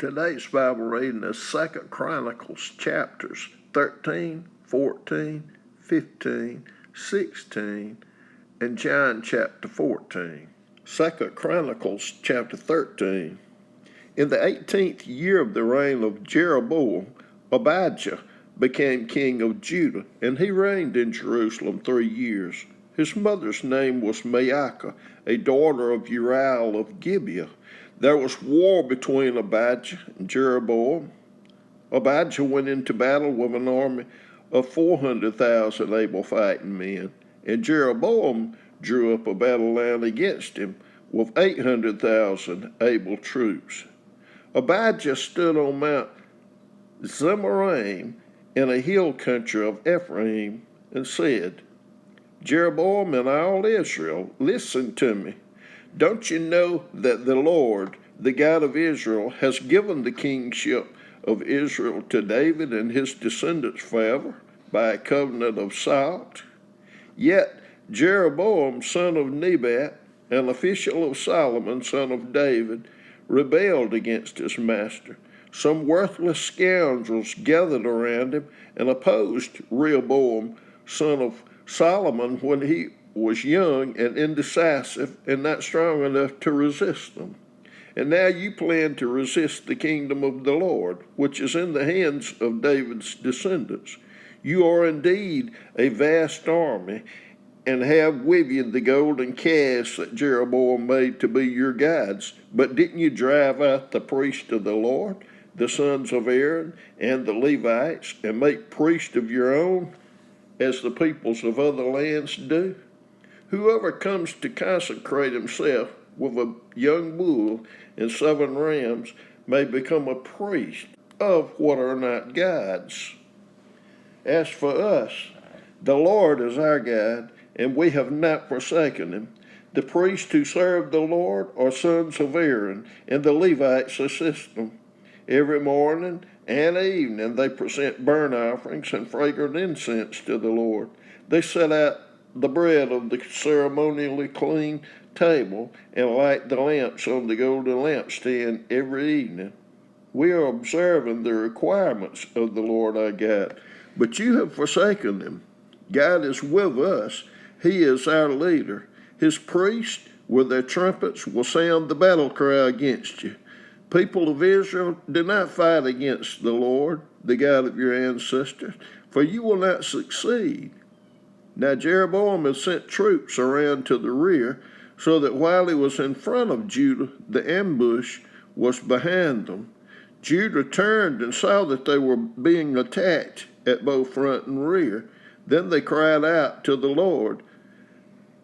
Today's Bible reading is 2 Chronicles chapters 13, 14, 15, 16, and John chapter 14. 2 Chronicles chapter 13. In the 18th year of the reign of Jeroboam, Abijah became king of Judah, and he reigned in Jerusalem 3 years. His mother's name was Maacah, a daughter of Uriel of Gibeah. There was war between Abijah and Jeroboam. Abijah went into battle with an army of 400,000 able fighting men, and Jeroboam drew up a battle line against him with 800,000 able troops. Abijah stood on Mount Zemaraim in a hill country of Ephraim and said, Jeroboam and all Israel, listen to me. Don't you know that the Lord, the God of Israel, has given the kingship of Israel to David and his descendants forever by a covenant of salt? Yet Jeroboam, son of Nebat, an official of Solomon, son of David, rebelled against his master. Some worthless scoundrels gathered around him and opposed Rehoboam, son of Solomon, when he was young and indecisive and not strong enough to resist them. And now you plan to resist the kingdom of the Lord, which is in the hands of David's descendants. You are indeed a vast army, and have with you the golden calves that Jeroboam made to be your guides. But didn't you drive out the priests of the Lord, the sons of Aaron, and the Levites, and make priests of your own, as the peoples of other lands do? Whoever comes to consecrate himself with a young bull and 7 rams may become a priest of what are not gods. As for us, the Lord is our God, and we have not forsaken him. The priests who serve the Lord are sons of Aaron, and the Levites assist them. Every morning and evening they present burnt offerings and fragrant incense to the Lord. They set out the bread of the ceremonially clean table and light the lamps on the golden lampstand every evening. We are observing the requirements of the Lord our God, but you have forsaken him. God is with us. He is our leader. His priests with their trumpets will sound the battle cry against you. People of Israel, do not fight against the Lord, the God of your ancestors, for you will not succeed. Now Jeroboam had sent troops around to the rear, so that while he was in front of Judah, the ambush was behind them. Judah turned and saw that they were being attacked at both front and rear. Then they cried out to the Lord.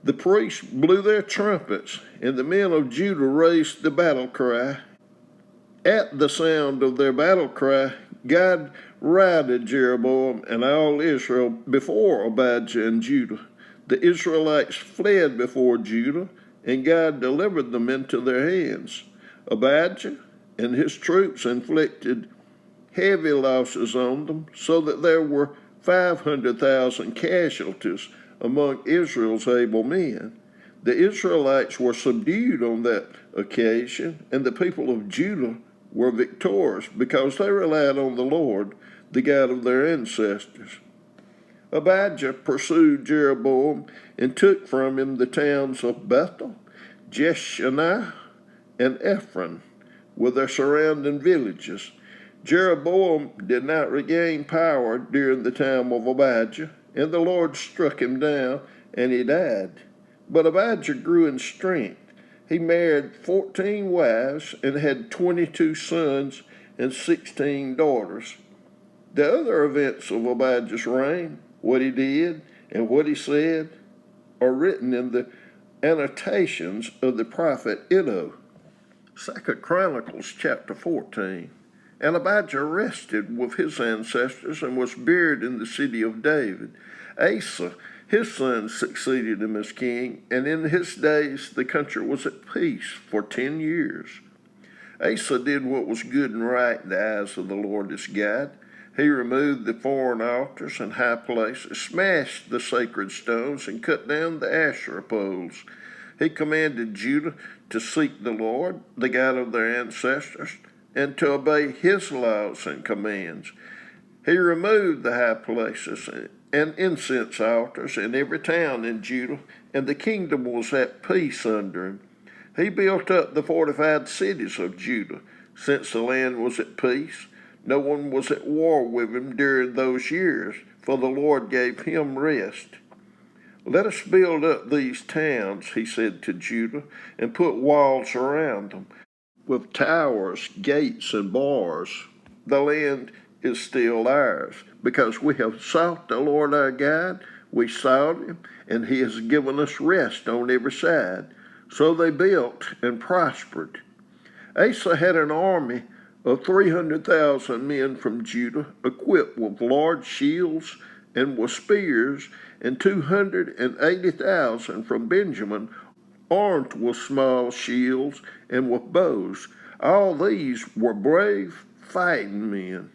The priests blew their trumpets, and the men of Judah raised the battle cry. At the sound of their battle cry, God routed Jeroboam and all Israel before Abijah and Judah. The Israelites fled before Judah, and God delivered them into their hands. Abijah and his troops inflicted heavy losses on them, so that there were 500,000 casualties among Israel's able men. The Israelites were subdued on that occasion, and the people of Judah were victorious because they relied on the Lord, the God of their ancestors. Abijah pursued Jeroboam and took from him the towns of Bethel, Jeshanah, and Ephron, with their surrounding villages. Jeroboam did not regain power during the time of Abijah, and the Lord struck him down, and he died. But Abijah grew in strength. He married 14 wives and had 22 sons and 16 daughters. The other events of Abijah's reign, what he did and what he said, are written in the annotations of the prophet Iddo. 2 Chronicles chapter 14. And Abijah rested with his ancestors and was buried in the city of David. Asa, his son, succeeded him as king, and in his days the country was at peace for 10 years. Asa did what was good and right in the eyes of the Lord his God. He removed the foreign altars and high places, smashed the sacred stones, and cut down the Asherah poles. He commanded Judah to seek the Lord, the God of their ancestors, and to obey his laws and commands. He removed the high places and incense altars in every town in Judah, and the kingdom was at peace under him. He built up the fortified cities of Judah, since the land was at peace. No one was at war with him during those years, for the Lord gave him rest. Let us build up these towns, he said to Judah, and put walls around them, with towers, gates, and bars. The land is still ours, because we have sought the Lord our God. We sought him, and he has given us rest on every side. So they built and prospered. Asa had an army of 300,000 men from Judah, equipped with large shields and with spears, and 280,000 from Benjamin, armed with small shields and with bows. All these were brave fighting men.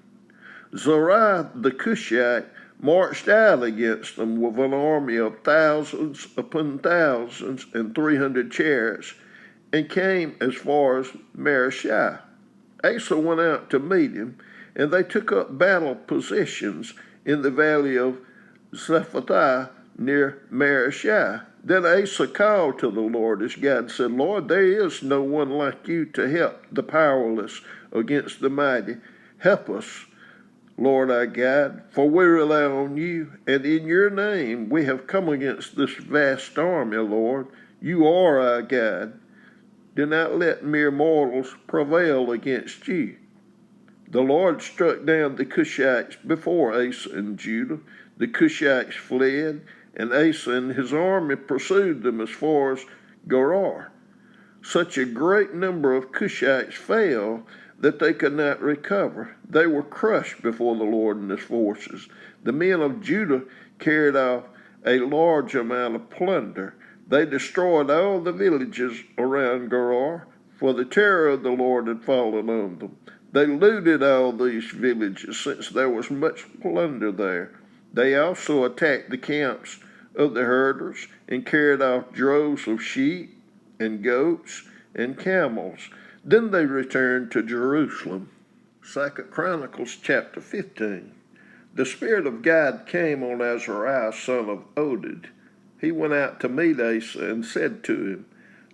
Zerah the Cushite marched out against them with an army of thousands upon thousands and 300 chariots, and came as far as Mareshah. Asa went out to meet him, and they took up battle positions in the valley of Zephathah near Mareshah. Then Asa called to the Lord his God and said, Lord, there is no one like you to help the powerless against the mighty. Help us, Lord our God, for we rely on you, and in your name we have come against this vast army, Lord. You are our God. Do not let mere mortals prevail against you. The Lord struck down the Cushites before Asa and Judah. The Cushites fled, and Asa and his army pursued them as far as Gerar. Such a great number of Cushites fell that they could not recover. They were crushed before the Lord and his forces. The men of Judah carried off a large amount of plunder. They destroyed all the villages around Gerar, for the terror of the Lord had fallen on them. They looted all these villages, since there was much plunder there. They also attacked the camps of the herders and carried off droves of sheep and goats and camels. Then they returned to Jerusalem. 2 Chronicles chapter 15. The Spirit of God came on Azariah, son of Oded. He went out to meet Asa and said to him,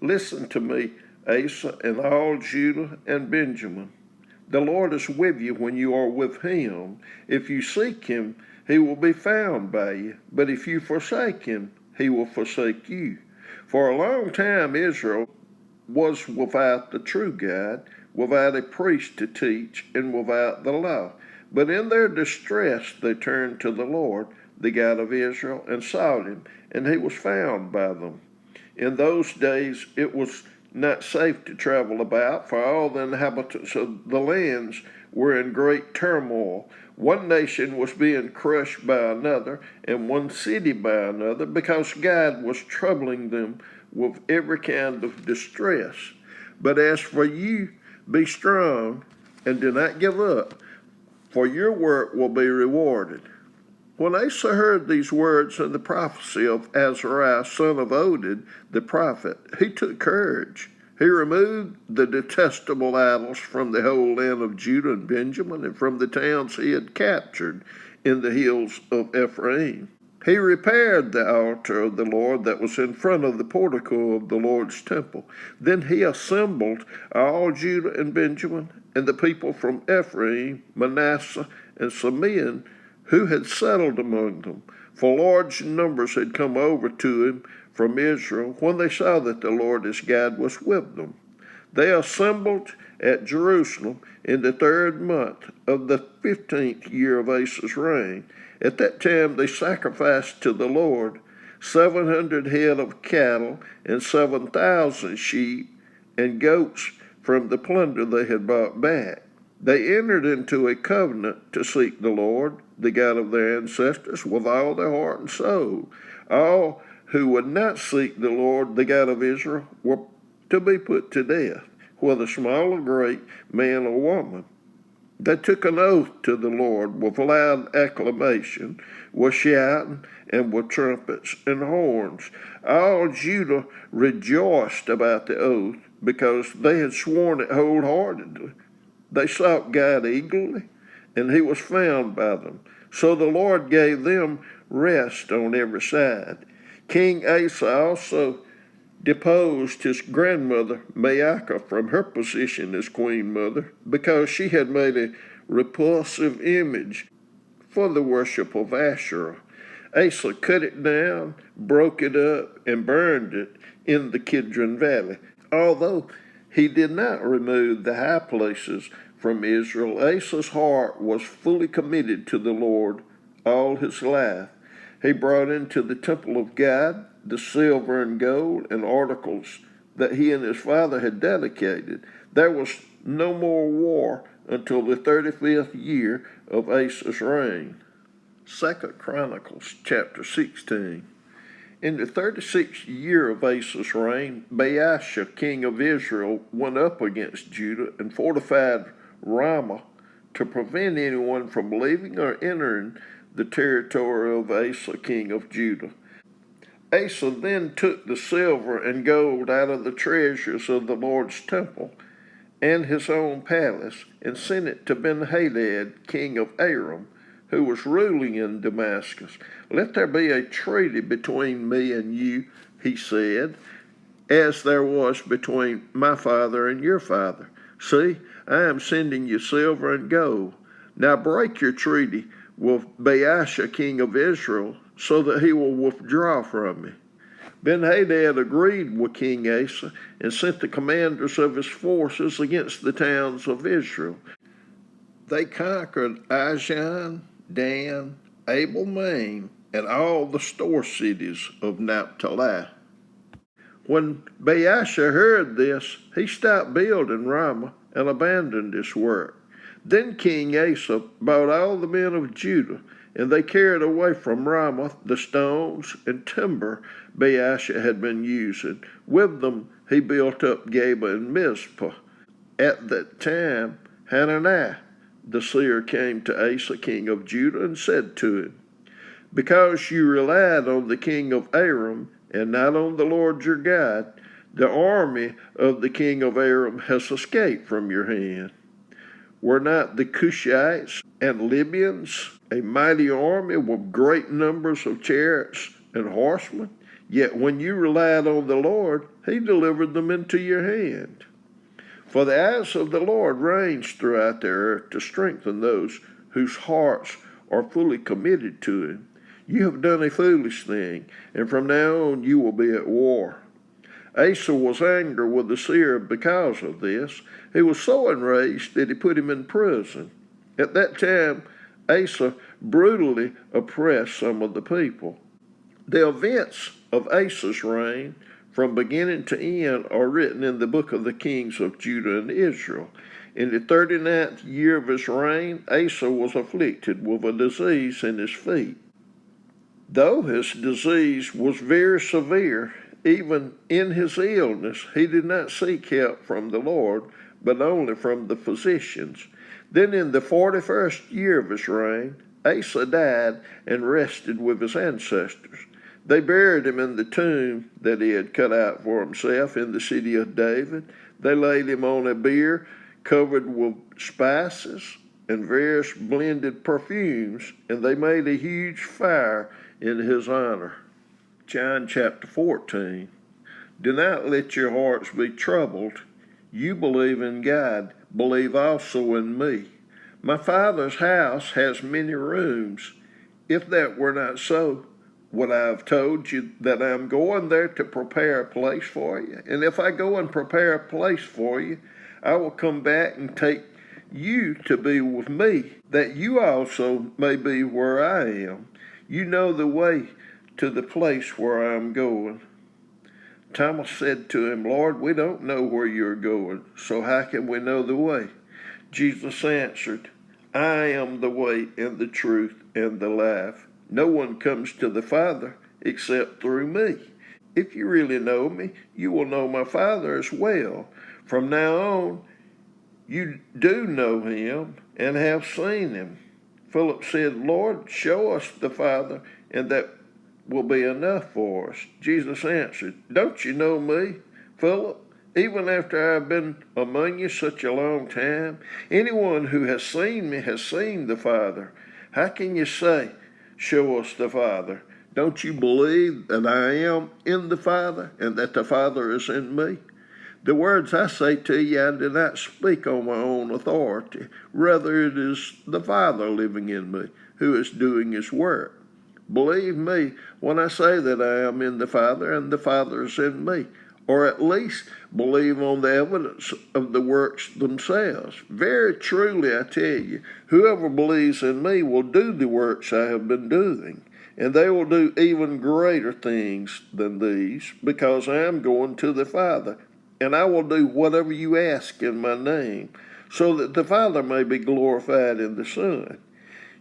Listen to me, Asa, and all Judah and Benjamin. The Lord is with you when you are with him. If you seek him, he will be found by you. But if you forsake him, he will forsake you. For a long time Israel was without the true God, without a priest to teach, and without the law. But in their distress they turned to the Lord, the God of Israel, and sought him, and he was found by them. In those days it was not safe to travel about, for all the inhabitants of the lands were in great turmoil. One nation was being crushed by another, and one city by another, because God was troubling them with every kind of distress. But as for you, be strong and do not give up, for your work will be rewarded. When Asa heard these words and the prophecy of Azariah, son of Oded, the prophet, he took courage. He removed the detestable idols from the whole land of Judah and Benjamin, and from the towns he had captured in the hills of Ephraim. He repaired the altar of the Lord that was in front of the portico of the Lord's temple. Then he assembled all Judah and Benjamin, and the people from Ephraim, Manasseh, and Simeon, who had settled among them, for large numbers had come over to him from Israel when they saw that the Lord his God was with them. They assembled at Jerusalem in the 3rd month of the 15th year of Asa's reign. At that time they sacrificed to the Lord 700 head of cattle and 7,000 sheep and goats from the plunder they had brought back. They entered into a covenant to seek the Lord, the God of their ancestors, with all their heart and soul. All who would not seek the Lord, the God of Israel, were to be put to death, whether small or great, man or woman. They took an oath to the Lord with loud acclamation, with shouting, and with trumpets and horns. All Judah rejoiced about the oath, because they had sworn it wholeheartedly. They sought God eagerly, and he was found by them. So the Lord gave them rest on every side. King Asa also deposed his grandmother Maacah from her position as queen mother because she had made a repulsive image for the worship of Asherah. Asa cut it down, broke it up, and burned it in the Kidron Valley. Although he did not remove the high places from Israel, Asa's heart was fully committed to the Lord all his life. He brought into the temple of God the silver and gold and articles that he and his father had dedicated. There was no more war until the 35th year of Asa's reign. 2 Chronicles chapter 16. In the 36th year of Asa's reign, Baasha, king of Israel, went up against Judah and fortified Ramah to prevent anyone from leaving or entering the territory of Asa, king of Judah. Asa then took the silver and gold out of the treasures of the Lord's temple and his own palace and sent it to Ben-Hadad, king of Aram, who was ruling in Damascus. Let there be a treaty between me and you, he said, as there was between my father and your father. See, I am sending you silver and gold. Now break your treaty with Baasha, king of Israel, so that he will withdraw from me. Ben-Hadad agreed with King Asa and sent the commanders of his forces against the towns of Israel. They conquered Ajan, Dan, Abel-Maim, and all the store cities of Naphtali. When Baasha heard this, he stopped building Ramah and abandoned his work. Then King Asa brought all the men of Judah, and they carried away from Ramah the stones and timber Baasha had been using. With them he built up Geba and Mizpah. At that time Hananiah the seer came to Asa, king of Judah, and said to him, because you relied on the king of Aram and not on the Lord your God, the army of the king of Aram has escaped from your hand. Were not the Cushites and Libyans a mighty army with great numbers of chariots and horsemen? Yet when you relied on the Lord, he delivered them into your hand. For the eyes of the Lord range throughout the earth to strengthen those whose hearts are fully committed to him. You have done a foolish thing, and from now on you will be at war. Asa was angry with the seer because of this. He was so enraged that he put him in prison. At that time, Asa brutally oppressed some of the people. The events of Asa's reign from beginning to end are written in the book of the kings of Judah and Israel. In the 39th year of his reign, Asa was afflicted with a disease in his feet. Though his disease was very severe, even in his illness, he did not seek help from the Lord, but only from the physicians. Then in the 41st year of his reign, Asa died and rested with his ancestors. They buried him in the tomb that he had cut out for himself in the city of David. They laid him on a bier covered with spices and various blended perfumes, and they made a huge fire in his honor. John chapter 14. Do not let your hearts be troubled. You believe in God, believe also in me. My Father's house has many rooms. If that were not so, would I have told you that I am going there to prepare a place for you? And if I go and prepare a place for you, I will come back and take you to be with me, that you also may be where I am. You know the way to the place where I am going. Thomas said to him, Lord, we don't know where you're going, so how can we know the way? Jesus answered, I am the way and the truth and the life. No one comes to the Father except through me. If you really know me, you will know my Father as well. From now on, you do know him and have seen him. Philip said, Lord, show us the Father, and that will be enough for us. Jesus answered, don't you know me, Philip? even after I've been among you such a long time? Anyone who has seen me has seen the Father. How can you say, show us the Father? Don't you believe that I am in the Father and that the Father is in me? The words I say to you, I do not speak on my own authority. Rather, it is the Father living in me who is doing his work. Believe me when I say that I am in the Father and the Father is in me, or at least believe on the evidence of the works themselves. Very truly I tell you, whoever believes in me will do the works I have been doing, and they will do even greater things than these, because I am going to the Father, and I will do whatever you ask in my name, so that the Father may be glorified in the Son.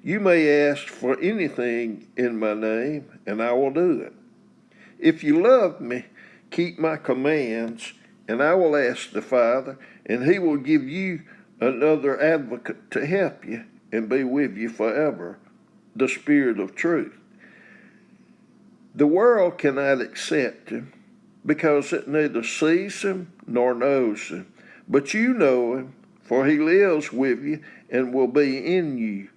You may ask for anything in my name, and I will do it. If you love me, keep my commands, and I will ask the Father, and he will give you another advocate to help you and be with you forever, the Spirit of truth. The world cannot accept him, because it neither sees him nor knows him. But you know him, for he lives with you and will be in you.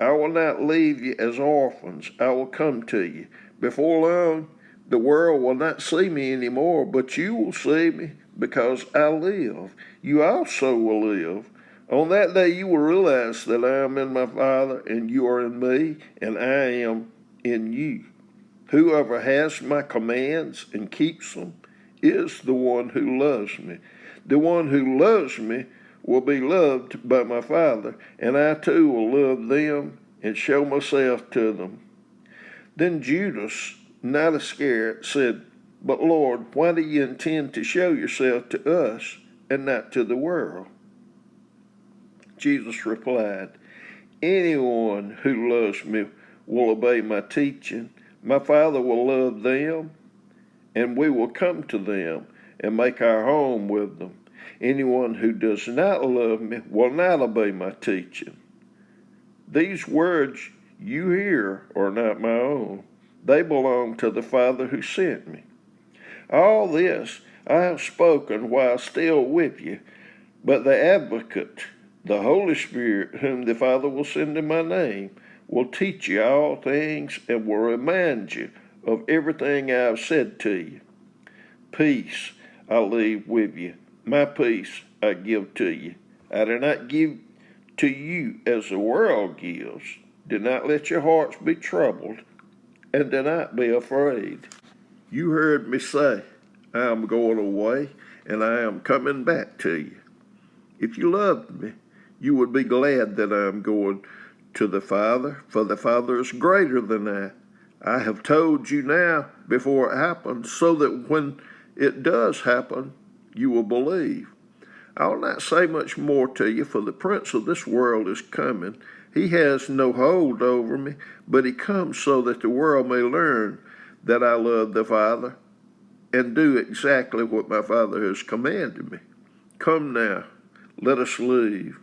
I will not leave you as orphans. I will come to you. Before long, the world will not see me anymore, but you will see me because I live. You also will live. On that day you will realize that I am in my Father, and you are in me, and I am in you. Whoever has my commands and keeps them is the one who loves me. The one who loves me will be loved by my Father, and I too will love them and show myself to them. Then Judas, not Iscariot, said, But Lord, why do you intend to show yourself to us and not to the world? Jesus replied, Anyone who loves me will obey my teaching. My Father will love them, and we will come to them and make our home with them. Anyone who does not love me will not obey my teaching. These words you hear are not my own. They belong to the Father who sent me. All this I have spoken while still with you, but the Advocate, the Holy Spirit, whom the Father will send in my name, will teach you all things and will remind you of everything I have said to you. Peace I leave with you. My peace I give to you. I do not give to you as the world gives. Do not let your hearts be troubled, and do not be afraid. You heard me say, I am going away, and I am coming back to you. If you loved me, you would be glad that I am going to the Father, for the Father is greater than I. I have told you now before it happens, so that when it does happen, you will believe. I will not say much more to you, for the prince of this world is coming. He has no hold over me, but he comes so that the world may learn that I love the Father and do exactly what my Father has commanded me. Come now, let us leave.